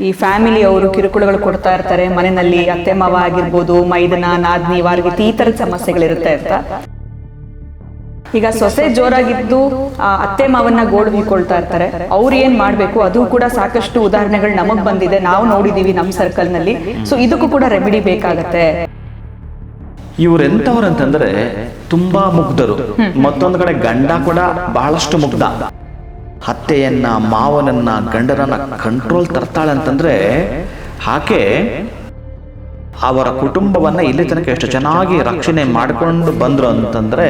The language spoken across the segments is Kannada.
ಈ ಫ್ಯಾಮಿಲಿ ಅವರು ಕಿರುಕುಳಗಳು ಕೊಡ್ತಾ ಇರ್ತಾರೆ ಮನೆಯಲ್ಲಿ, ಅತ್ತೆ ಮಾವ ಆಗಿರ್ಬೋದು, ಮೈದನ ನಾದ್ನಿ ವಾರ್ಗಿತಿ ಈ ತರದ ಸಮಸ್ಯೆಗಳಿರುತ್ತೆ ಅಂತ. ಈಗ ಸೊಸೆ ಜೋರಾಗಿದ್ದು ಅತ್ತೆ ಮಾವನ್ನ ಗೋಳು ಹಿಡ್ಕೊಳ್ತಾ ಇರ್ತಾರೆ, ಅವ್ರು ಏನ್ ಮಾಡ್ಬೇಕು ಅದು ಕೂಡ ಸಾಕಷ್ಟು ಉದಾಹರಣೆಗಳು ನಮಗ್ ಬಂದಿದೆ, ನಾವು ನೋಡಿದೀವಿ ನಮ್ಮ ಸರ್ಕಲ್ ನಲ್ಲಿ. ಸೊ ಇದಕ್ಕೂ ಕೂಡ ರೆಮಿಡಿ ಬೇಕಾಗತ್ತೆ. ಇವ್ರೆಂತವ್ರು ಅಂತಂದ್ರೆ ತುಂಬಾ ಮುಗ್ಧರು, ಮತ್ತೊಂದು ಕಡೆ ಗಂಡ ಕೂಡ ಬಹಳಷ್ಟು ಮುಗ್ಧ. ಅತ್ತೆಯನ್ನ ಮಾವನನ್ನ ಗಂಡರನ್ನ ಕಂಟ್ರೋಲ್ ತರ್ತಾಳೆ ಅಂತಂದ್ರೆ ಆಕೆ ಅವರ ಕುಟುಂಬವನ್ನ ಇಲ್ಲಿ ತನಕ ಎಷ್ಟು ಚೆನ್ನಾಗಿ ರಕ್ಷಣೆ ಮಾಡಿಕೊಂಡು ಬಂದ್ರು ಅಂತಂದ್ರೆ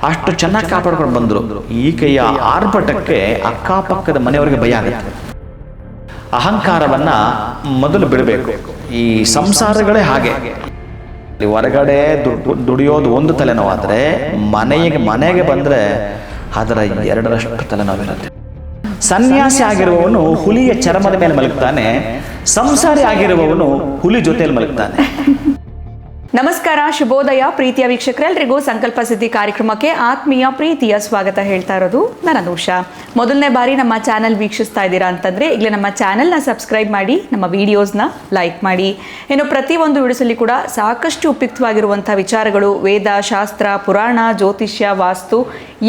ಅಷ್ಟು ಚೆನ್ನಾಗಿ ಕಾಪಾಡ್ಕೊಂಡು ಬಂದ್ರು. ಈಕೆಯ ಆರ್ಭಟಕ್ಕೆ ಅಕ್ಕಪಕ್ಕದ ಮನೆಯವರಿಗೆ ಭಯ ಆಗುತ್ತೆ. ಅಹಂಕಾರವನ್ನ ಮೊದಲು ಬಿಡಬೇಕು. ಈ ಸಂಸಾರಗಳೇ ಹಾಗೆ, ಹೊರಗಡೆ ದುಡಿಯೋದು ಒಂದು ತಲೆನೋವಾದ್ರೆ ಮನೆಗೆ ಬಂದ್ರೆ ಅದರ ಎರಡರಷ್ಟು ತಲೆನೋವಿರುತ್ತೆ. ಸನ್ಯಾಸಿ ಆಗಿರುವವನು ಹುಲಿಯ ಚರ್ಮದ ಮೇಲೆ ಮಲಗ್ತಾನೆ, ಸಂಸಾರಿ ಆಗಿರುವವನು ಹುಲಿ ಜೊತೆಯಲ್ಲಿ ಮಲಗ್ತಾನೆ. ನಮಸ್ಕಾರ, ಶುಭೋದಯ ಪ್ರೀತಿಯ ವೀಕ್ಷಕರೆಲ್ಲರಿಗೂ ಸಂಕಲ್ಪ ಸಿದ್ಧಿ ಕಾರ್ಯಕ್ರಮಕ್ಕೆ ಆತ್ಮೀಯ ಪ್ರೀತಿಯ ಸ್ವಾಗತ ಹೇಳ್ತಾ ಇರೋದು ನಾನು ಅನುಷಾ. ಮೊದಲನೇ ಬಾರಿ ನಮ್ಮ ಚಾನೆಲ್ ವೀಕ್ಷಿಸ್ತಾ ಇದ್ದೀರಾ ಅಂತಂದ್ರೆ ಈಗಲೇ ನಮ್ಮ ಚಾನೆಲ್ನ ಸಬ್ಸ್ಕ್ರೈಬ್ ಮಾಡಿ, ನಮ್ಮ ವಿಡಿಯೋಸ್ನ ಲೈಕ್ ಮಾಡಿ. ಇನ್ನು ಪ್ರತಿಯೊಂದು ವಿಡಿಯೋಸಲ್ಲಿ ಕೂಡ ಸಾಕಷ್ಟು ಉಪಯುಕ್ತವಾಗಿರುವಂಥ ವಿಚಾರಗಳು, ವೇದ ಶಾಸ್ತ್ರ, ಪುರಾಣ, ಜ್ಯೋತಿಷ್ಯ, ವಾಸ್ತು,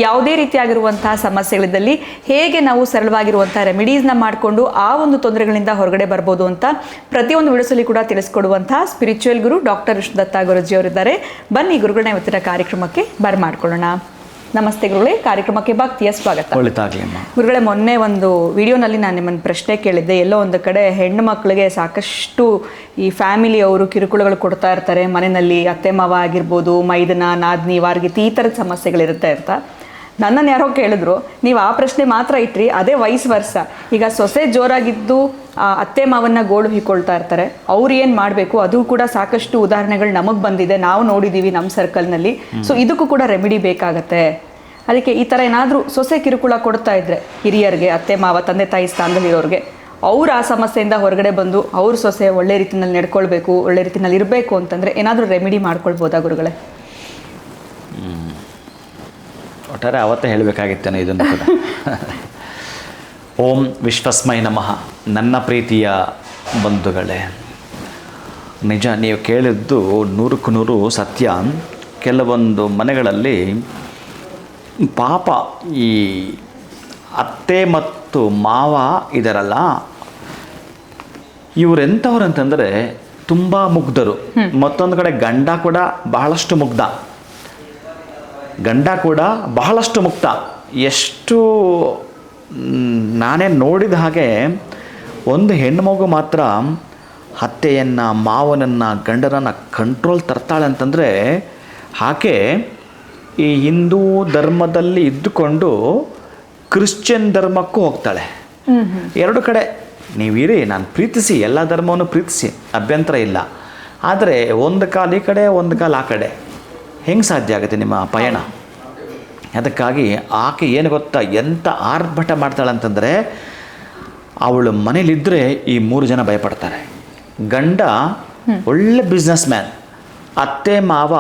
ಯಾವುದೇ ರೀತಿಯಾಗಿರುವಂತಹ ಸಮಸ್ಯೆಗಳಿದ್ದಲ್ಲಿ ಹೇಗೆ ನಾವು ಸರಳವಾಗಿರುವಂಥ ರೆಮಿಡೀಸ್ನ ಮಾಡಿಕೊಂಡು ಆ ಒಂದು ತೊಂದರೆಗಳಿಂದ ಹೊರಗಡೆ ಬರ್ಬೋದು ಅಂತ ಪ್ರತಿಯೊಂದು ವಿಡಿಯೋಸಲ್ಲಿ ಕೂಡ ತಿಳಿಸ್ಕೊಡುವಂತಹ ಸ್ಪಿರಿಚುವಲ್ ಗುರು ಡಾಕ್ಟರ್ ವಿಷ್ಣುದತ್ತ ಗುರುಜಿ ಅವರಿದ್ದಾರೆ. ಬನ್ನಿ ಗುರುಗಳನ್ನ ಇವತ್ತಿನ ಕಾರ್ಯಕ್ರಮಕ್ಕೆ ಬರ್ಮಾಡ್ಕೊಳ್ಳೋಣ. ನಮಸ್ತೆ ಗುರುಗಳೇ, ಕಾರ್ಯಕ್ರಮಕ್ಕೆ ಭಕ್ತಿಯ ಸ್ವಾಗತ. ಗುರುಗಳೇ, ಮೊನ್ನೆ ಒಂದು ವಿಡಿಯೋನಲ್ಲಿ ನಾನು ನಿಮ್ಮನ್ನು ಪ್ರಶ್ನೆ ಕೇಳಿದ್ದೆ. ಎಲ್ಲೋ ಒಂದು ಕಡೆ ಹೆಣ್ಣು ಮಕ್ಕಳಿಗೆ ಸಾಕಷ್ಟು ಈ ಫ್ಯಾಮಿಲಿ ಅವರು ಕಿರುಕುಳಗಳು ಕೊಡ್ತಾ ಇರ್ತಾರೆ ಮನೆಯಲ್ಲಿ, ಅತ್ತೆ ಮಾವ ಆಗಿರ್ಬೋದು, ಮೈದನ ನಾದ್ನಿ ವಾರ್ಗಿತಿ ಈ ಥರದ ಸಮಸ್ಯೆಗಳಿರುತ್ತೆ ಅಂತ. ನನ್ನನ್ನು ಯಾರೋ ಕೇಳಿದ್ರು, ನೀವು ಆ ಪ್ರಶ್ನೆ ಮಾತ್ರ ಇಟ್ರಿ, ಅದೇ ವಯಸ್ ವರ್ಷ. ಈಗ ಸೊಸೆ ಜೋರಾಗಿದ್ದು ಅತ್ತೆ ಮಾವನ್ನ ಗೋಳು ಹಿಡ್ಕೊಳ್ತಾ ಇರ್ತಾರೆ, ಅವ್ರು ಏನು ಮಾಡಬೇಕು ಅದು ಕೂಡ ಸಾಕಷ್ಟು ಉದಾಹರಣೆಗಳು ನಮಗೆ ಬಂದಿದೆ, ನಾವು ನೋಡಿದ್ದೀವಿ ನಮ್ಮ ಸರ್ಕಲ್ನಲ್ಲಿ. ಸೊ ಇದಕ್ಕೂ ಕೂಡ ರೆಮಿಡಿ ಬೇಕಾಗತ್ತೆ. ಅದಕ್ಕೆ ಈ ಥರ ಏನಾದರೂ ಸೊಸೆ ಕಿರುಕುಳ ಕೊಡ್ತಾ ಇದ್ರೆ ಹಿರಿಯರಿಗೆ, ಅತ್ತೆ ಮಾವ ತಂದೆ ತಾಯಿ ಸ್ಥಾನದಲ್ಲಿರೋರಿಗೆ, ಅವ್ರು ಆ ಸಮಸ್ಯೆಯಿಂದ ಹೊರಗಡೆ ಬಂದು ಅವ್ರ ಸೊಸೆ ಒಳ್ಳೆ ರೀತಿಯಲ್ಲಿ ನಡ್ಕೊಳ್ಬೇಕು, ಒಳ್ಳೆ ರೀತಿಯಲ್ಲಿ ಇರಬೇಕು ಅಂತಂದರೆ ಏನಾದರೂ ರೆಮಿಡಿ ಮಾಡ್ಕೊಳ್ಬೋದಾ ಗುರುಗಳೇ? ಒಟ್ಟಾರೆ ಅವತ್ತೇ ಹೇಳಬೇಕಾಗಿತ್ತೇನೋ ಇದನ್ನು ಕೂಡ. ಓಂ ವಿಶ್ವಸ್ಮೈ ನಮಃ. ನನ್ನ ಪ್ರೀತಿಯ ಬಂಧುಗಳೇ, ನಿಜ ನೀವು ಕೇಳಿದ್ದು 100ಕ್ಕೆ 100 ಸತ್ಯ. ಕೆಲವೊಂದು ಮನೆಗಳಲ್ಲಿ ಪಾಪ ಈ ಅತ್ತೆ ಮತ್ತು ಮಾವ ಇದರಲ್ಲ, ಇವರೆಂಥವ್ರು ಅಂತಂದರೆ ತುಂಬ ಮುಗ್ಧರು, ಮತ್ತೊಂದು ಕಡೆ ಗಂಡ ಕೂಡ ಬಹಳಷ್ಟು ಮುಗ್ಧ. ಎಷ್ಟು ನಾನೇ ನೋಡಿದ ಹಾಗೆ ಒಂದು ಹೆಣ್ಣುಮಗು ಮಾತ್ರ ಅತ್ತೆಯನ್ನು ಮಾವನನ್ನು ಗಂಡರನ್ನು ಕಂಟ್ರೋಲ್ ತರ್ತಾಳೆ ಅಂತಂದರೆ ಆಕೆ ಈ ಹಿಂದೂ ಧರ್ಮದಲ್ಲಿ ಇದ್ದುಕೊಂಡು ಕ್ರಿಶ್ಚಿಯನ್ ಧರ್ಮಕ್ಕೂ ಹೋಗ್ತಾಳೆ. ಎರಡು ಕಡೆ ನೀವಿರಿ, ನಾನು ಪ್ರೀತಿಸಿ, ಎಲ್ಲ ಧರ್ಮವನ್ನು ಪ್ರೀತಿಸಿ, ಅಭ್ಯಂತರ ಇಲ್ಲ. ಆದರೆ ಒಂದು ಕಾಲು ಈ ಕಡೆ, ಒಂದು ಕಾಲು ಆ ಕಡೆ, ಹೆಂಗೆ ಸಾಧ್ಯ ಆಗುತ್ತೆ ನಿಮ್ಮ ಪಯಣ? ಅದಕ್ಕಾಗಿ ಆಕೆ ಏನು ಗೊತ್ತಾ, ಎಂಥ ಆರ್ಭಟ ಮಾಡ್ತಾಳೆ ಅಂತಂದರೆ, ಅವಳು ಮನೇಲಿದ್ದರೆ ಈ 3 ಜನ ಭಯಪಡ್ತಾರೆ. ಗಂಡ ಒಳ್ಳೆ ಬಿಸ್ನೆಸ್ ಮ್ಯಾನ್, ಅತ್ತೆ ಮಾವ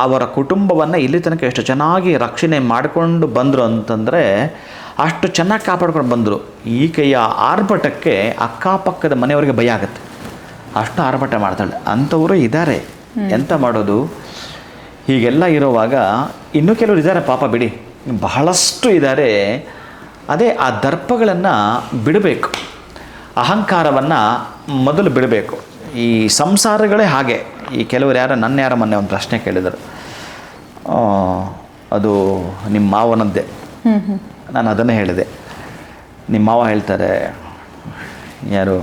ಅವರ ಕುಟುಂಬವನ್ನು ಇಲ್ಲಿ ತನಕ ಎಷ್ಟು ಚೆನ್ನಾಗಿ ರಕ್ಷಣೆ ಮಾಡಿಕೊಂಡು ಬಂದರು ಅಂತಂದರೆ ಅಷ್ಟು ಚೆನ್ನಾಗಿ ಕಾಪಾಡ್ಕೊಂಡು ಬಂದರು. ಈಕೆಯ ಆರ್ಭಟಕ್ಕೆ ಅಕ್ಕಪಕ್ಕದ ಮನೆಯವರಿಗೆ ಭಯ ಆಗುತ್ತೆ, ಅಷ್ಟು ಆರ್ಭಟ ಮಾಡ್ತಾಳೆ. ಅಂಥವರು ಇದ್ದಾರೆ, ಎಂತ ಮಾಡೋದು? ಹೀಗೆಲ್ಲ ಇರುವಾಗ ಇನ್ನೂ ಕೆಲವರು ಇದ್ದಾರೆ ಪಾಪ, ಬಿಡಿ, ಬಹಳಷ್ಟು ಇದ್ದಾರೆ. ಅದೇ ಆ ದರ್ಪಗಳನ್ನು ಬಿಡಬೇಕು, ಅಹಂಕಾರವನ್ನು ಮೊದಲು ಬಿಡಬೇಕು. ಈ ಸಂಸಾರಗಳೇ ಹಾಗೆ. ಈ ಕೆಲವರು ಯಾರೋ ಮೊನ್ನೆ ಒಂದು ಪ್ರಶ್ನೆ ಕೇಳಿದರು, ಅದು ನಿಮ್ಮ ಮಾವನದ್ದೇ. ನಾನು ಅದನ್ನೇ ಹೇಳಿದೆ. ನಿಮ್ಮ ಮಾವ ಹೇಳ್ತಾರೆ, ಯಾರು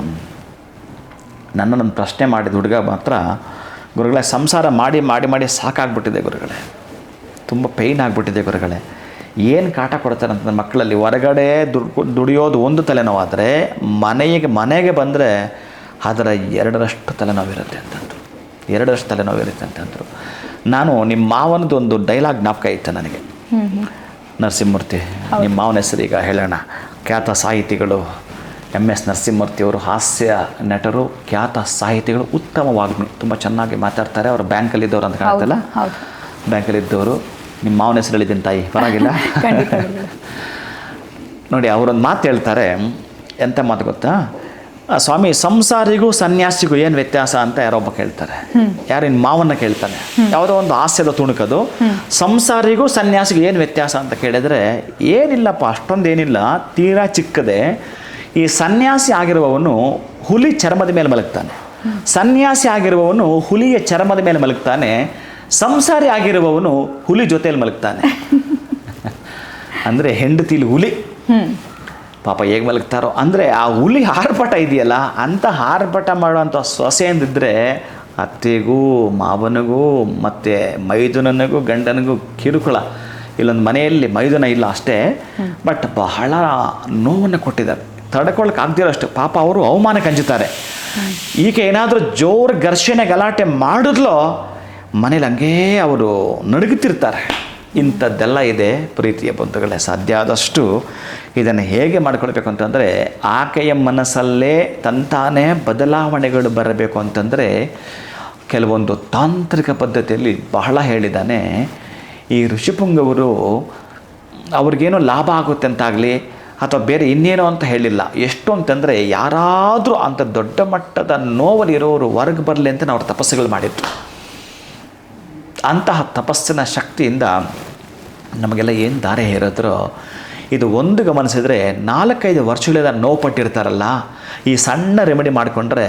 ನನ್ನನ್ನು ಪ್ರಶ್ನೆ ಮಾಡಿದ ಹುಡುಗ ಮಾತ್ರ, ಗುರುಗಳೇ ಸಂಸಾರ ಮಾಡಿ ಮಾಡಿ ಮಾಡಿ ಸಾಕಾಗ್ಬಿಟ್ಟಿದೆ ಗುರುಗಳೇ, ತುಂಬ ಪೇಯ್ನ್ ಆಗಿಬಿಟ್ಟಿದೆ ಗುರುಗಳೇ, ಏನು ಕಾಟ ಕೊಡ್ತಾರೆ ಅಂತ ಮಕ್ಕಳಲ್ಲಿ. ಹೊರಗಡೆ ದುಡಿಯೋದು ಒಂದು ತಲೆನೋವಾದರೆ ಮನೆಗೆ ಬಂದರೆ ಅದರ ಎರಡರಷ್ಟು ತಲೆನೋವಿರುತ್ತೆ ಅಂತಂದರು. ನಾನು ನಿಮ್ಮ ಮಾವನದ್ದು ಒಂದು ಡೈಲಾಗ್ ಜ್ಞಾಪಕ ಇತ್ತು ನನಗೆ. ನರಸಿಂಹಮೂರ್ತಿ, ನಿಮ್ಮ ಮಾವನ ಹೆಸರು ಈಗ ಹೇಳೋಣ. ಖ್ಯಾತ ಸಾಹಿತಿಗಳು MS ನರಸಿಂಹಮೂರ್ತಿಯವರು, ಹಾಸ್ಯ ನಟರು, ಖ್ಯಾತ ಸಾಹಿತಿಗಳು, ಉತ್ತಮ ವಾಗ್ಮಿ, ತುಂಬ ಚೆನ್ನಾಗಿ ಮಾತಾಡ್ತಾರೆ. ಅವರು ಬ್ಯಾಂಕಲ್ಲಿದ್ದವರು ಅಂತ ಕಾಣುತ್ತಲ್ಲ, ಬ್ಯಾಂಕಲ್ಲಿದ್ದವರು. ನಿಮ್ಮ ಮಾವನ ಹೆಸರು ಹೇಳಿದ್ದೀನಿ ತಾಯಿ, ಪರವಾಗಿಲ್ಲ. ನೋಡಿ, ಅವರೊಂದು ಮಾತು ಹೇಳ್ತಾರೆ. ಎಂಥ ಮಾತು ಗೊತ್ತಾ? ಸ್ವಾಮಿ ಸಂಸಾರಿಗೂ ಸನ್ಯಾಸಿಗೂ ಏನು ವ್ಯತ್ಯಾಸ ಅಂತ ಯಾರೊಬ್ಬ ಕೇಳ್ತಾರೆ. ಯಾರಿನ್ ಮಾವನ್ನ ಕೇಳ್ತಾನೆ, ಯಾವುದೋ ಒಂದು ಹಾಸ್ಯದ ತುಣುಕದು. ಸಂಸಾರಿಗೂ ಸನ್ಯಾಸಿಗೂ ಏನು ವ್ಯತ್ಯಾಸ ಅಂತ ಕೇಳಿದರೆ, ಏನಿಲ್ಲಪ್ಪ ಅಷ್ಟೊಂದೇನಿಲ್ಲ, ತೀರಾ ಚಿಕ್ಕದೆ. ಈ ಸನ್ಯಾಸಿ ಆಗಿರುವವನು ಹುಲಿ ಚರ್ಮದ ಮೇಲೆ ಮಲಗ್ತಾನೆ, ಸನ್ಯಾಸಿ ಆಗಿರುವವನು ಹುಲಿಯ ಚರ್ಮದ ಮೇಲೆ ಮಲಗ್ತಾನೆ, ಸಂಸಾರಿ ಆಗಿರುವವನು ಹುಲಿ ಜೊತೆಯಲ್ಲಿ ಮಲಗ್ತಾನೆ. ಅಂದರೆ ಹೆಂಡತಿಲಿ ಹುಲಿ, ಪಾಪ ಹೇಗೆ ಮಲಗ್ತಾರೋ. ಅಂದರೆ ಆ ಹುಲಿ ಆರ್ಭಟ ಇದೆಯಲ್ಲ, ಅಂಥ ಆರ್ಭಟ ಮಾಡುವಂಥ ಸೊಸೆಯಂದಿದ್ದರೆ ಅತ್ತೆಗೂ ಮಾವನಿಗೂ ಮತ್ತು ಮೈದುನನಿಗೂ ಗಂಡನಿಗೂ ಕಿರುಕುಳ. ಇಲ್ಲೊಂದು ಮನೆಯಲ್ಲಿ ಮೈದುನ ಇಲ್ಲ ಅಷ್ಟೇ, ಬಟ್ ಬಹಳ ನೋವನ್ನು ಕೊಟ್ಟಿದ್ದಾರೆ, ತಡ್ಕೊಳಕ್ಕೆ ಆಗದಿರೋ ಅಷ್ಟು. ಪಾಪ ಅವರು ಅವಮಾನಕ್ಕೆ ಅಂಜುತ್ತಾರೆ. ಈಕೆ ಏನಾದರೂ ಜೋರು ಘರ್ಷಣೆ ಗಲಾಟೆ ಮಾಡಿದ್ಲೋ ಮನೇಲಿ ಹಂಗೇ ಅವರು ನಡುಗುತ್ತಿರ್ತಾರೆ. ಇಂಥದ್ದೆಲ್ಲ ಇದೆ ಪ್ರೀತಿಯ ಬಂಧುಗಳೇ. ಸಾಧ್ಯ ಆದಷ್ಟು ಇದನ್ನು ಹೇಗೆ ಮಾಡಿಕೊಳ್ಬೇಕು ಅಂತಂದರೆ, ಆಕೆಯ ಮನಸ್ಸಲ್ಲೇ ತಂತಾನೇ ಬದಲಾವಣೆಗಳು ಬರಬೇಕು ಅಂತಂದರೆ ಕೆಲವೊಂದು ತಾಂತ್ರಿಕ ಪದ್ಧತಿಯಲ್ಲಿ ಬಹಳ ಹೇಳಿದ್ದಾನೆ. ಈ ಋಷಿಪುಂಗವರು ಅವ್ರಿಗೇನೋ ಲಾಭ ಆಗುತ್ತೆ ಅಂತಾಗಲಿ ಅಥವಾ ಬೇರೆ ಇನ್ನೇನೋ ಅಂತ ಹೇಳಿಲ್ಲ. ಎಷ್ಟು ಅಂತಂದರೆ, ಯಾರಾದರೂ ಅಂಥ ದೊಡ್ಡ ಮಟ್ಟದ ನೋವಲ್ಲಿರೋರು ಹೊರಗೆ ಬರಲಿ ಅಂತ ನಾವು ತಪಸ್ಸುಗಳು ಮಾಡಿದ್ರು. ಅಂತಹ ತಪಸ್ಸಿನ ಶಕ್ತಿಯಿಂದ ನಮಗೆಲ್ಲ ಏನು ದಾರಿ ಹೇರಿದ್ರೋ ಇದು ಒಂದು ಗಮನಿಸಿದರೆ 4-5 ವರ್ಷಗಳಿಂದ ನೋವು ಪಟ್ಟಿರ್ತಾರಲ್ಲ, ಈ ಸಣ್ಣ ರೆಮಿಡಿ ಮಾಡಿಕೊಂಡ್ರೆ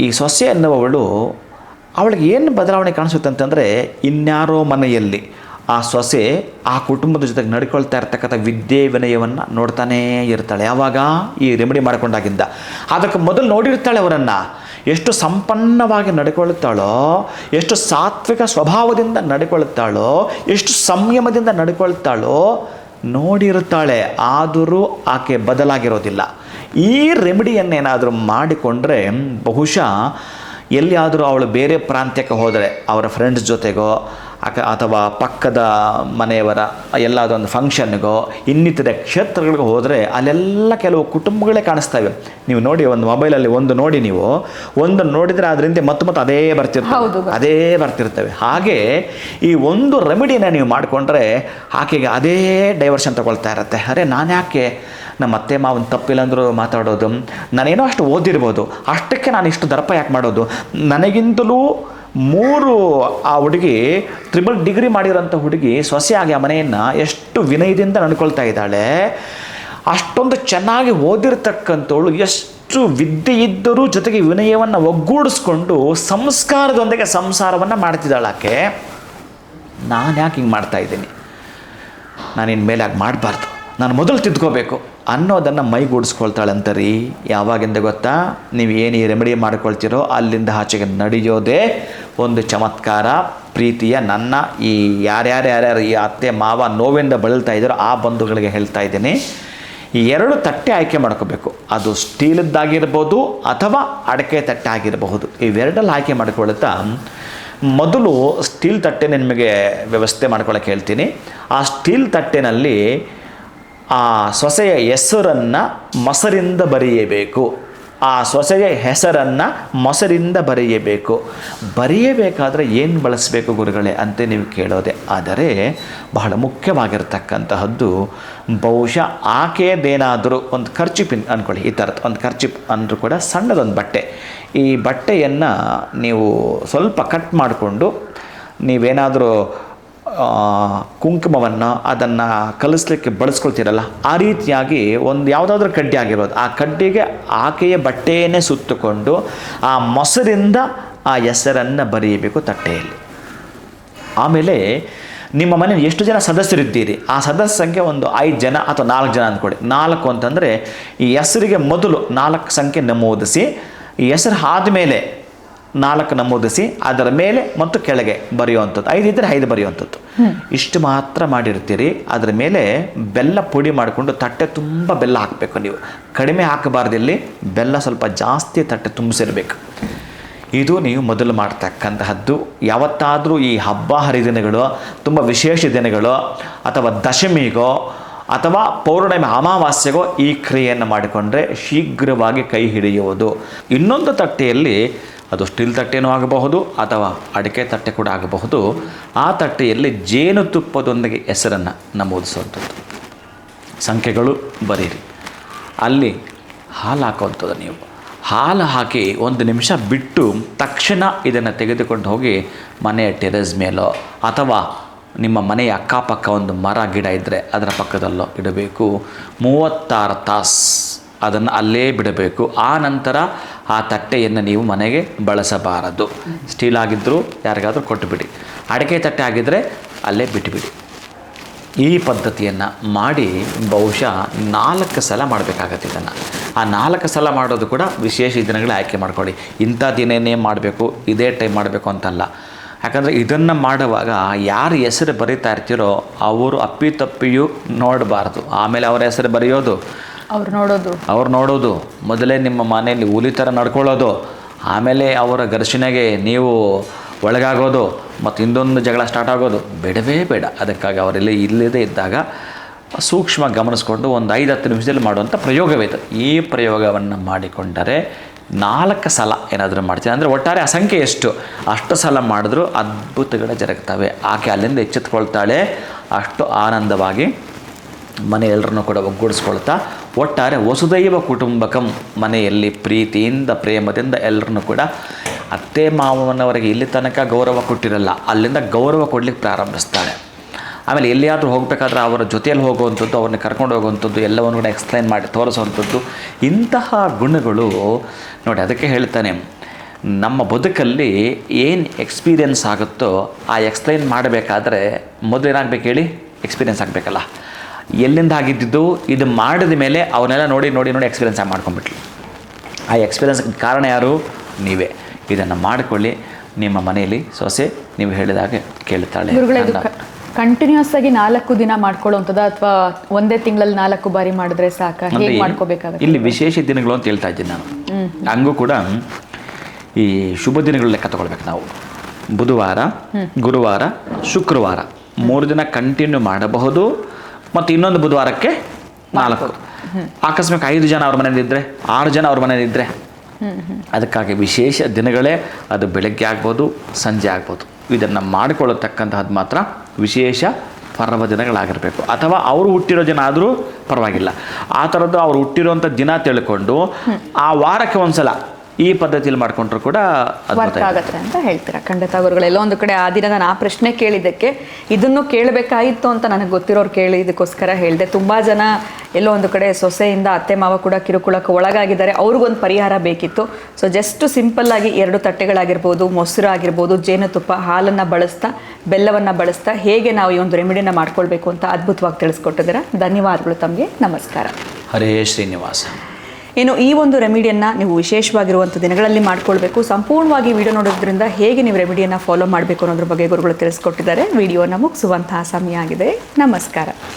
ಈ ಸೊಸೆ ಅನ್ನುವವಳು ಅವಳಿಗೆ ಏನು ಬದಲಾವಣೆ ಕಾಣಿಸುತ್ತೆ ಅಂತಂದರೆ, ಇನ್ಯಾರೋ ಮನೆಯಲ್ಲಿ ಆ ಸೊಸೆ ಆ ಕುಟುಂಬದ ಜೊತೆಗೆ ನಡ್ಕೊಳ್ತಾ ಇರ್ತಕ್ಕಂಥ ವಿದ್ಯೆ ವಿನಯವನ್ನು ನೋಡ್ತಾನೇ ಇರ್ತಾಳೆ. ಯಾವಾಗ ಈ ರೆಮಿಡಿ ಮಾಡಿಕೊಂಡಾಗಿಂದ. ಅದಕ್ಕೆ ಮೊದಲು ನೋಡಿರ್ತಾಳೆ ಅವರನ್ನು, ಎಷ್ಟು ಸಂಪನ್ನವಾಗಿ ನಡ್ಕೊಳ್ತಾಳೋ, ಎಷ್ಟು ಸಾತ್ವಿಕ ಸ್ವಭಾವದಿಂದ ನಡ್ಕೊಳ್ತಾಳೋ, ಎಷ್ಟು ಸಂಯಮದಿಂದ ನಡ್ಕೊಳ್ತಾಳೋ ನೋಡಿರುತ್ತಾಳೆ. ಆದರೂ ಆಕೆ ಬದಲಾಗಿರೋದಿಲ್ಲ. ಈ ರೆಮಿಡಿಯನ್ನೇನಾದರೂ ಮಾಡಿಕೊಂಡ್ರೆ ಬಹುಶಃ ಎಲ್ಲಿಯಾದರೂ ಅವಳು ಬೇರೆ ಪ್ರಾಂತ್ಯಕ್ಕೆ ಹೋದರೆ ಅವರ ಫ್ರೆಂಡ್ಸ್ ಜೊತೆಗೋ ಅಥವಾ ಪಕ್ಕದ ಮನೆಯವರ ಎಲ್ಲಾದರೂ ಒಂದು ಫಂಕ್ಷನ್ಗೋ ಇನ್ನಿತರೆ ಕ್ಷೇತ್ರಗಳಿಗೆ ಹೋದರೆ ಅಲ್ಲೆಲ್ಲ ಕೆಲವು ಕುಟುಂಬಗಳೇ ಕಾಣಿಸ್ತವೆ. ನೀವು ನೋಡಿ, ಒಂದು ಮೊಬೈಲಲ್ಲಿ ಒಂದು ನೋಡಿ, ನೀವು ಒಂದು ನೋಡಿದರೆ ಅದರಿಂದ ಮತ್ತೆ ಅದೇ ಬರ್ತಿರ್ತವೆ. ಹಾಗೆ ಈ ಒಂದು ರೆಮಿಡಿನ ನೀವು ಮಾಡಿಕೊಂಡ್ರೆ ಆಕೆಗೆ ಅದೇ ಡೈವರ್ಷನ್ ತಗೊಳ್ತಾ ಇರುತ್ತೆ. ಅರೆ ನಾನು ಯಾಕೆ ನಮ್ಮ ಅತ್ತೆ ಮಾವನ ತಪ್ಪಿಲ್ಲ ಅಂದರೂ ಮಾತಾಡೋದು, ನಾನೇನೋ ಅಷ್ಟು ಓದಿರ್ಬೋದು, ಅಷ್ಟಕ್ಕೆ ನಾನು ಇಷ್ಟು ದರ್ಪ ಯಾಕೆ ಮಾಡೋದು, ನನಗಿಂತಲೂ 3 ಆ ಹುಡುಗಿ ಟ್ರಿಬಲ್ ಡಿಗ್ರಿ ಮಾಡಿರೋಂಥ ಹುಡುಗಿ ಸೊಸೆಯಾಗಿ ಆ ಮನೆಯನ್ನು ಎಷ್ಟು ವಿನಯದಿಂದ ನಡ್ಕೊಳ್ತಾ ಇದ್ದಾಳೆ. ಅಷ್ಟೊಂದು ಚೆನ್ನಾಗಿ ಓದಿರ್ತಕ್ಕಂಥವಳು ಎಷ್ಟು ವಿದ್ಯೆ ಇದ್ದರೂ ಜೊತೆಗೆ ವಿನಯವನ್ನು ಒಗ್ಗೂಡಿಸ್ಕೊಂಡು ಸಂಸ್ಕಾರದೊಂದಿಗೆ ಸಂಸಾರವನ್ನು ಮಾಡ್ತಿದ್ದಾಳೆ ಆಕೆ. ನಾನು ಯಾಕೆ ಹಿಂಗೆ ಮಾಡ್ತಾಯಿದ್ದೀನಿ, ನಾನು ಇನ್ಮೇಲೆ ಹಾಗೆ ಮಾಡಬಾರ್ದು, ನಾನು ಮೊದಲು ತಿದ್ಕೋಬೇಕು ಅನ್ನೋದನ್ನು ಮೈಗೂಡಿಸ್ಕೊಳ್ತಾಳಂತ ರೀ. ಯಾವಾಗಿಂದ ಗೊತ್ತಾ, ನೀವು ಏನು ಈ ರೆಮಿಡಿ ಮಾಡ್ಕೊಳ್ತೀರೋ ಅಲ್ಲಿಂದ ಆಚೆಗೆ ನಡೆಯೋದೇ ಒಂದು ಚಮತ್ಕಾರ. ಪ್ರೀತಿಯ ನನ್ನ ಈ ಯಾರ್ಯಾರು ಈ ಅತ್ತೆ ಮಾವ ನೋವಿಂದ ಬಳಲ್ತಾ ಇದ್ದಾರೋ ಆ ಬಂಧುಗಳಿಗೆ ಹೇಳ್ತಾ ಇದ್ದೀನಿ, ಈ 2 ತಟ್ಟೆ ಆಯ್ಕೆ ಮಾಡ್ಕೋಬೇಕು. ಅದು ಸ್ಟೀಲದ್ದಾಗಿರ್ಬೋದು ಅಥವಾ ಅಡಕೆ ತಟ್ಟೆ ಆಗಿರಬಹುದು. ಇವೆರಡಲ್ಲಿ ಆಯ್ಕೆ ಮಾಡ್ಕೊಳ್ತಾ ಮೊದಲು ಸ್ಟೀಲ್ ತಟ್ಟೆ ನಿಮಗೆ ವ್ಯವಸ್ಥೆ ಮಾಡ್ಕೊಳ್ಳೋಕೆ ಹೇಳ್ತೀನಿ. ಆ ಸ್ಟೀಲ್ ತಟ್ಟೆನಲ್ಲಿ ಆ ಸೊಸೆಯ ಹೆಸರನ್ನು ಮೊಸರಿಂದ ಬರೆಯಬೇಕು. ಆ ಸೊಸೆಯ ಹೆಸರನ್ನು ಮೊಸರಿಂದ ಬರೆಯಬೇಕಾದ್ರೆ ಏನು ಬಳಸಬೇಕು ಗುರುಗಳೇ ಅಂತ ನೀವು ಕೇಳೋದೆ. ಆದರೆ ಬಹಳ ಮುಖ್ಯವಾಗಿರ್ತಕ್ಕಂತಹದ್ದು, ಬಹುಶಃ ಆಕೆಯದೇನಾದರೂ ಒಂದು ಖರ್ಚಿಪಿನ್ ಅಂದ್ಕೊಳ್ಳಿ, ಈ ಥರದ್ದು ಒಂದು ಖರ್ಚಿಪ್ ಅಂದರೂ ಕೂಡ ಸಣ್ಣದೊಂದು ಬಟ್ಟೆ. ಈ ಬಟ್ಟೆಯನ್ನು ನೀವು ಸ್ವಲ್ಪ ಕಟ್ ಮಾಡಿಕೊಂಡು ನೀವೇನಾದರೂ ಕುಂಕುಮವನ್ನು ಅದನ್ನು ಕಲಿಸ್ಲಿಕ್ಕೆ ಬಳಸ್ಕೊಳ್ತೀರಲ್ಲ, ಆ ರೀತಿಯಾಗಿ ಒಂದು ಯಾವುದಾದ್ರೂ ಕಡ್ಡಿ ಆಗಿರೋದು, ಆ ಕಡ್ಡಿಗೆ ಆಕೆಯ ಬಟ್ಟೆಯನ್ನೇ ಸುತ್ತುಕೊಂಡು ಆ ಮೊಸರಿಂದ ಆ ಹೆಸರನ್ನು ಬರೆಯಬೇಕು ತಟ್ಟೆಯಲ್ಲಿ. ಆಮೇಲೆ ನಿಮ್ಮ ಮನೆಯಲ್ಲಿ ಎಷ್ಟು ಜನ ಸದಸ್ಯರಿದ್ದೀರಿ, ಆ ಸದಸ್ಯ ಸಂಖ್ಯೆ ಒಂದು 5 ಜನ ಅಥವಾ 4 ಜನ ಅಂದ್ಕೊಳ್ಳಿ. 4 ಅಂತಂದರೆ ಈ ಹೆಸರಿಗೆ ಮೊದಲು 4 ಸಂಖ್ಯೆ ನಮೂದಿಸಿ, ಈ ಹೆಸರು ಆದಮೇಲೆ 4 ನಮೂದಿಸಿ, ಅದರ ಮೇಲೆ ಮತ್ತು ಕೆಳಗೆ ಬರೆಯುವಂಥದ್ದು. 5 ಇದ್ದರೆ 5 ಬರೆಯುವಂಥದ್ದು. ಇಷ್ಟು ಮಾತ್ರ ಮಾಡಿರ್ತೀರಿ. ಅದರ ಮೇಲೆ ಬೆಲ್ಲ ಪುಡಿ ಮಾಡಿಕೊಂಡು ತಟ್ಟೆ ತುಂಬ ಬೆಲ್ಲ ಹಾಕಬೇಕು. ನೀವು ಕಡಿಮೆ ಹಾಕಬಾರ್ದು, ಇಲ್ಲಿ ಬೆಲ್ಲ ಸ್ವಲ್ಪ ಜಾಸ್ತಿ ತಟ್ಟೆ ತುಂಬಿಸಿರಬೇಕು. ಇದು ನೀವು ಮೊದಲು ಮಾಡ್ತಕ್ಕಂತಹದ್ದು. ಯಾವತ್ತಾದರೂ ಈ ಹಬ್ಬ ಹರಿದಿನಗಳು, ತುಂಬ ವಿಶೇಷ ದಿನಗಳು ಅಥವಾ ದಶಮಿಗೋ ಅಥವಾ ಪೌರ್ಣಿಮೆ ಅಮಾವಾಸ್ಯೆಗೋ ಈ ಕ್ರಿಯೆಯನ್ನು ಮಾಡಿಕೊಂಡ್ರೆ ಶೀಘ್ರವಾಗಿ ಕೈ ಹಿಡಿಯುವುದು. ಇನ್ನೊಂದು ತಟ್ಟೆಯಲ್ಲಿ, ಅದು ಸ್ಟೀಲ್ ತಟ್ಟೆನೂ ಆಗಬಹುದು ಅಥವಾ ಅಡಿಕೆ ತಟ್ಟೆ ಕೂಡ ಆಗಬಹುದು, ಆ ತಟ್ಟೆಯಲ್ಲಿ ಜೇನುತುಪ್ಪದೊಂದಿಗೆ ಹೆಸರನ್ನು ನಮೂದಿಸುವಂಥದ್ದು. ಸಂಖ್ಯೆಗಳು ಬರೀರಿ. ಅಲ್ಲಿ ಹಾಲು ಹಾಕುವಂಥದ್ದು ನೀವು. ಹಾಲು ಹಾಕಿ 1 ನಿಮಿಷ ಬಿಟ್ಟು ತಕ್ಷಣ ಇದನ್ನು ತೆಗೆದುಕೊಂಡು ಹೋಗಿ ಮನೆಯ ಟೆರೆಸ್ ಮೇಲೋ ಅಥವಾ ನಿಮ್ಮ ಮನೆಯ ಅಕ್ಕಪಕ್ಕ ಒಂದು ಮರ ಗಿಡ ಇದ್ದರೆ ಅದರ ಪಕ್ಕದಲ್ಲೋ ಇಡಬೇಕು. 36 ತಾಸು ಅದನ್ನು ಅಲ್ಲೇ ಬಿಡಬೇಕು. ಆ ನಂತರ ಆ ತಟ್ಟೆಯನ್ನು ನೀವು ಮನೆಗೆ ಬಳಸಬಾರದು. ಸ್ಟೀಲ್ ಆಗಿದ್ದರೂ ಯಾರಿಗಾದರೂ ಕೊಟ್ಟುಬಿಡಿ, ಅಡಿಕೆ ತಟ್ಟೆ ಆಗಿದ್ದರೆ ಅಲ್ಲೇ ಬಿಟ್ಟುಬಿಡಿ. ಈ ಪದ್ಧತಿಯನ್ನು ಮಾಡಿ ಬಹುಶಃ 4 ಸಲ ಮಾಡಬೇಕಾಗತ್ತೆ ಇದನ್ನು. ಆ 4 ಸಲ ಮಾಡೋದು ಕೂಡ ವಿಶೇಷ ದಿನಗಳೇ ಆಯ್ಕೆ ಮಾಡ್ಕೊಳ್ಳಿ. ಇಂಥ ದಿನನೇ ಮಾಡಬೇಕು, ಇದೇ ಟೈಮ್ ಮಾಡಬೇಕು ಅಂತಲ್ಲ. ಯಾಕಂದರೆ ಇದನ್ನು ಮಾಡುವಾಗ ಯಾರು ಹೆಸರು ಬರೀತಾ ಇರ್ತೀರೋ ಅವರು ಅಪ್ಪಿತಪ್ಪಿಯೂ ನೋಡಬಾರ್ದು. ಆಮೇಲೆ ಅವರ ಹೆಸರು ಬರೆಯೋದು, ಅವ್ರು ನೋಡೋದು, ಮೊದಲೇ ನಿಮ್ಮ ಮನೆಯಲ್ಲಿ ಹುಲಿ ಥರ ನಡ್ಕೊಳ್ಳೋದು, ಆಮೇಲೆ ಅವರ ಘರ್ಷಣೆಗೆ ನೀವು ಒಳಗಾಗೋದು ಮತ್ತು ಇನ್ನೊಂದು ಜಗಳ ಸ್ಟಾರ್ಟ್ ಆಗೋದು ಬೇಡವೇ ಬೇಡ. ಅದಕ್ಕಾಗಿ ಅವರೆಲ್ಲ ಇಲ್ಲದೇ ಇದ್ದಾಗ ಸೂಕ್ಷ್ಮ ಗಮನಿಸ್ಕೊಂಡು ಒಂದು 5-10 ನಿಮಿಷದಲ್ಲಿ ಮಾಡುವಂಥ ಪ್ರಯೋಗವಿದೆ. ಈ ಪ್ರಯೋಗವನ್ನು ಮಾಡಿಕೊಂಡರೆ 4 ಸಲ ಏನಾದರೂ ಮಾಡ್ತೀನಿ ಅಂದರೆ ಒಟ್ಟಾರೆ ಆ ಸಂಖ್ಯೆ ಅಷ್ಟು ಸಲ ಮಾಡಿದ್ರೂ ಅದ್ಭುತಗಳು ಜರುಗ್ತವೆ. ಆಕೆ ಅಲ್ಲಿಂದ ಎಚ್ಚೆತ್ಕೊಳ್ತಾಳೆ. ಅಷ್ಟು ಆನಂದವಾಗಿ ಮನೆ ಎಲ್ಲರನ್ನೂ ಕೂಡ ಒಗ್ಗೂಡಿಸ್ಕೊಳ್ತಾ ಒಟ್ಟಾರೆ ವಸುದೈವ ಕುಟುಂಬಕಂ, ಮನೆಯಲ್ಲಿ ಪ್ರೀತಿಯಿಂದ ಪ್ರೇಮದಿಂದ ಎಲ್ಲರನ್ನೂ ಕೂಡ ಅತ್ತೆ ಮಾವನವರಿಗೆ ಇಲ್ಲಿ ತನಕ ಗೌರವ ಕೊಟ್ಟಿರಲ್ಲ, ಅಲ್ಲಿಂದ ಗೌರವ ಕೊಡಲಿಕ್ಕೆ ಪ್ರಾರಂಭಿಸ್ತಾಳೆ. ಆಮೇಲೆ ಎಲ್ಲಿಯಾದರೂ ಹೋಗಬೇಕಾದ್ರೆ ಅವರ ಜೊತೆಯಲ್ಲಿ ಹೋಗುವಂಥದ್ದು, ಅವ್ರನ್ನ ಕರ್ಕೊಂಡು ಹೋಗುವಂಥದ್ದು, ಎಲ್ಲವನ್ನು ಕೂಡ ಎಕ್ಸ್ಪ್ಲೈನ್ ಮಾಡಿ ತೋರಿಸುವಂಥದ್ದು, ಇಂತಹ ಗುಣಗಳು ನೋಡಿ. ಅದಕ್ಕೆ ಹೇಳ್ತಾನೆ, ನಮ್ಮ ಬದುಕಲ್ಲಿ ಏನು ಎಕ್ಸ್ಪೀರಿಯೆನ್ಸ್ ಆಗುತ್ತೋ ಆ ಎಕ್ಸ್ಪ್ಲೈನ್ ಮಾಡಬೇಕಾದ್ರೆ ಮೊದಲು ಏನಾಗಬೇಕು ಹೇಳಿ, ಎಕ್ಸ್ಪೀರಿಯೆನ್ಸ್ ಆಗಬೇಕಲ್ಲ. ಎಲ್ಲಿಂದ ಆಗಿದ್ದು ಇದು ಮಾಡಿದ ಮೇಲೆ ಅವನ್ನೆಲ್ಲ ನೋಡಿ ಎಕ್ಸ್ಪೀರಿಯೆನ್ಸ್ ಆಗಿ ಮಾಡ್ಕೊಂಡ್ಬಿಟ್ಲಿ. ಆ ಎಕ್ಸ್ಪೀರಿಯೆನ್ಸ್ ಕಾರಣ ಯಾರು? ನೀವೇ. ಇದನ್ನು ಮಾಡಿಕೊಳ್ಳಿ. ನಿಮ್ಮ ಮನೆಯಲ್ಲಿ ಸೊಸೆ ನೀವು ಹೇಳಿದಾಗೆ ಕೇಳ್ತಾಳೆ. ಕಂಟಿನ್ಯೂಸ್ ಆಗಿ 4 ದಿನ ಮಾಡ್ಕೊಳ್ಳುವಂಥದ್ದು ಅಥವಾ ಒಂದೇ ತಿಂಗಳಲ್ಲಿ 4 ಬಾರಿ ಮಾಡಿದ್ರೆ ಸಾಕ? ಹೇಗೆ ಮಾಡ್ಕೋಬೇಕಾಗುತ್ತೆ? ಇಲ್ಲಿ ವಿಶೇಷ ದಿನಗಳು ಅಂತ ಹೇಳ್ತಾ ಇದ್ದೀನಿ ನಾನು. ಹಂಗೂ ಕೂಡ ಈ ಶುಭ ದಿನಗಳು ಲೆಕ್ಕ ತಗೊಳ್ಬೇಕು ನಾವು. ಬುಧವಾರ, ಗುರುವಾರ, ಶುಕ್ರವಾರ 3 ದಿನ ಕಂಟಿನ್ಯೂ ಮಾಡಬಹುದು. ಮತ್ತು ಇನ್ನೊಂದು ಬುಧವಾರಕ್ಕೆ 4. ಆಕಸ್ಮಿಕ 5 ಜನ ಅವ್ರ ಮನೆಯಲ್ಲಿದ್ದರೆ, 6 ಜನ ಅವ್ರ ಮನೆಯಲ್ಲಿದ್ದರೆ, ಅದಕ್ಕಾಗಿ ವಿಶೇಷ ದಿನಗಳೇ. ಅದು ಬೆಳಗ್ಗೆ ಆಗ್ಬೋದು, ಸಂಜೆ ಆಗ್ಬೋದು. ಇದನ್ನು ಮಾಡಿಕೊಳ್ಳತಕ್ಕಂತಹದ್ದು ಮಾತ್ರ ವಿಶೇಷ ಪರ್ವ ದಿನಗಳಾಗಿರಬೇಕು. ಅಥವಾ ಅವರು ಹುಟ್ಟಿರೋ ದಿನ ಆದರೂ ಪರವಾಗಿಲ್ಲ. ಆ ಥರದ್ದು ಅವ್ರು ಹುಟ್ಟಿರೋಂಥ ದಿನ ತಿಳ್ಕೊಂಡು ಆ ವಾರಕ್ಕೆ ಒಂದ್ಸಲ ಈ ಪದ್ಧತಿಯಲ್ಲಿ ಮಾಡಿಕೊಂಡ್ರು ಕೂಡ ವರ್ಕ್ ಆಗುತ್ತೆ ಅಂತ ಹೇಳ್ತೀರಾ? ಖಂಡಿತ ಗುರುಗಳು. ಎಲ್ಲೋ ಒಂದು ಕಡೆ ಆ ದಿನ ನಾನು ಆ ಪ್ರಶ್ನೆ ಕೇಳಿದ್ದಕ್ಕೆ ಇದನ್ನು ಕೇಳಬೇಕಾಯಿತು ಅಂತ ನನಗೆ ಗೊತ್ತಿರೋರು ಕೇಳಿದ್ದಕ್ಕೋಸ್ಕರ ಹೇಳಿದೆ. ತುಂಬ ಜನ ಎಲ್ಲೋ ಒಂದು ಕಡೆ ಸೊಸೆಯಿಂದ ಅತ್ತೆ ಮಾವ ಕೂಡ ಕಿರುಕುಳಕ್ಕೆ ಒಳಗಾಗಿದ್ದಾರೆ, ಅವ್ರಿಗೊಂದು ಪರಿಹಾರ ಬೇಕಿತ್ತು. ಸೊ ಜಸ್ಟ್ ಸಿಂಪಲ್ಲಾಗಿ 2 ತಟ್ಟೆಗಳಾಗಿರ್ಬೋದು, ಮೊಸರು ಆಗಿರ್ಬೋದು, ಜೇನುತುಪ್ಪ, ಹಾಲನ್ನು ಬಳಸ್ತಾ, ಬೆಲ್ಲವನ್ನು ಬಳಸ್ತಾ ಹೇಗೆ ನಾವು ಈ ಒಂದು ರೆಮಿಡಿನ ಮಾಡ್ಕೊಳ್ಬೇಕು ಅಂತ ಅದ್ಭುತವಾಗಿ ತಿಳಿಸ್ಕೊಟ್ಟಿದ್ದೀರಾ. ಧನ್ಯವಾದಗಳು ತಮಗೆ. ನಮಸ್ಕಾರ. ಹರೇ ಶ್ರೀನಿವಾಸ. ಇನ್ನು ಈ ಒಂದು ರೆಮಿಡಿಯನ್ನು ನೀವು ವಿಶೇಷವಾಗಿರುವಂಥ ದಿನಗಳಲ್ಲಿ ಮಾಡ್ಕೊಳ್ಬೇಕು. ಸಂಪೂರ್ಣವಾಗಿ ವಿಡಿಯೋ ನೋಡೋದ್ರಿಂದ ಹೇಗೆ ನೀವು ರೆಮಿಡಿಯನ್ನು ಫಾಲೋ ಮಾಡಬೇಕು ಅನ್ನೋದ್ರ ಬಗ್ಗೆ ಗುರುಗಳು ತಿಳಿಸ್ಕೊಟ್ಟಿದ್ದಾರೆ. ವಿಡಿಯೋನ ಮುಗಿಸುವಂತಹ ಸಮಯ ಆಗಿದೆ. ನಮಸ್ಕಾರ.